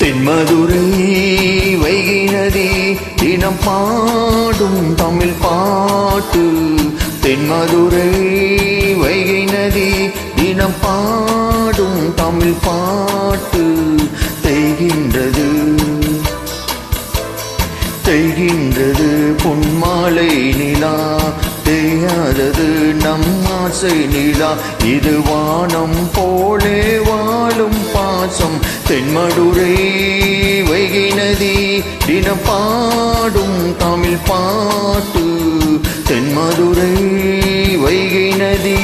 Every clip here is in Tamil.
தென்மதுரை வைகை நதி தினம் பாடும் தமிழ் பாட்டு. தென்மதுரை வைகை நதி தினம் பாடும் தமிழ் பாட்டு. தேய்கின்றது தேய்கின்றது பொன்மாலை நிலா, தேயாதது நம் ஆசை நிலா. இது வானம் போலே வாழும் பாசம். தென்மதுரை வைகை நதி தினம் பாடும் தமிழ் பாட்டு. தென்மதுரை வைகை நதி.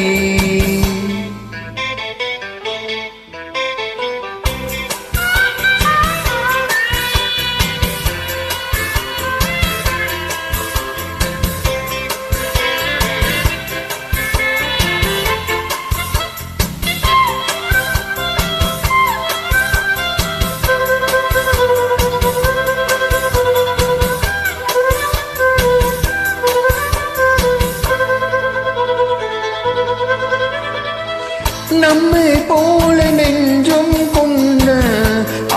நம்மை போல நெஞ்சம் கொண்ட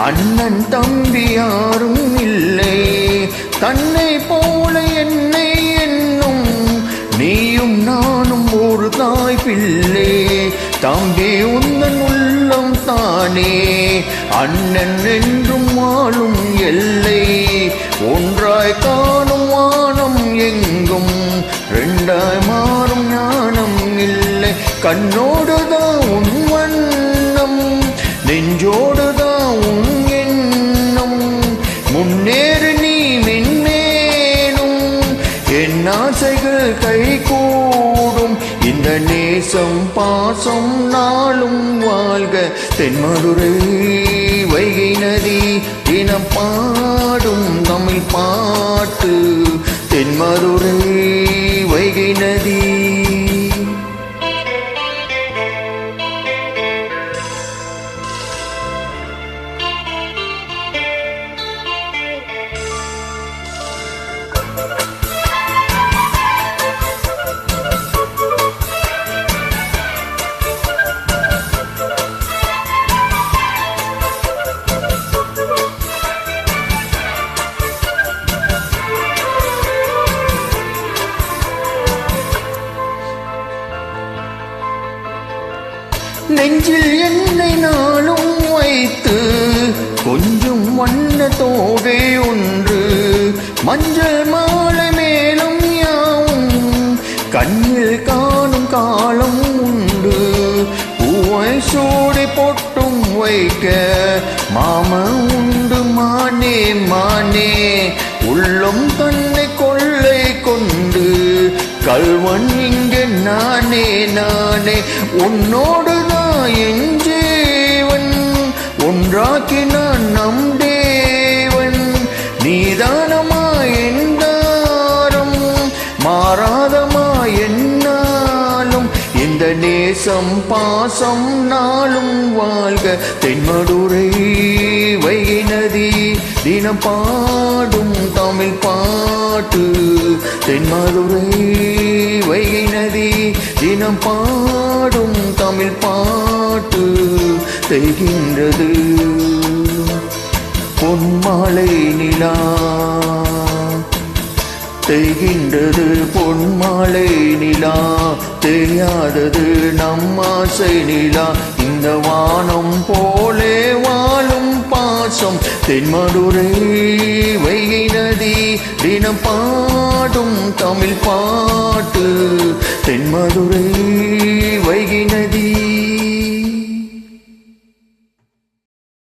அண்ணன் தம்பி யாரும் இல்லை. தன்னை போல என்னை என்னும் நீயும் நானும் ஒரு தாய் பிள்ளை. தம்பி உந்தன் உள்ளம் தானே அண்ணன் என்றும் வாழும் எல்லை. ஒன்றாய் காணும் வானம் எங்கும் ரெண்டாய் மாறும் ஞானம் இல்லை. கண்ணோடுதான் உன் வண்ணம், நெஞ்சோடுதான் உன் எண்ணம். முன்னேறு நீ மென்மேலும் என் ஆசைகள் கைகூடும். இந்த நேசம் பாசம் நாளும் வாழ்க. தென்மதுரை வைகை நதி தினம் பாடும் தமிழ் பாட்டு. தென்மதுரை வைகை நதி. நெஞ்சில் என்னை நாளும் வைத்து கொஞ்சம் வண்ண தோகை ஒன்று, மஞ்சள் மாலை மேலும் யாவும் கண்ணில் காணும் காலம் உண்டு. பூவை சூடி பொட்டும் வைக்க மாமன் உண்டு மானே மானே. உள்ளம் தன்னை கொள்ளை கொண்டு கல்வன் இங்கே நானே நானே. உன்னோடுதான் என் ஜீவன், ஒன்றாக்கினான் நம் தேவன். நீதானமா என்றாரும் மாறாதமா என்னாலும். இந்த நேசம் பாசம் நாளும் வாழ்க. தென்மதுரை வைகை நதி தினம் பாடும் தமிழ் பாட்டு. தென்மதுரை வைகை நதி தினம் பாடும் தமிழ் பாட்டு. தேய்கின்றது பொன்மாலை நிலா, தேய்கின்றது பொன்மாலை நிலா. தேயாதது நம் ஆசை நிலா. இந்த வானம் போலே வாழும் பாசம். தென்மதுரை வைகை நதி தினம் பாடும் தமிழ் பாட்டு. தென்மதுரை வைகை நதி.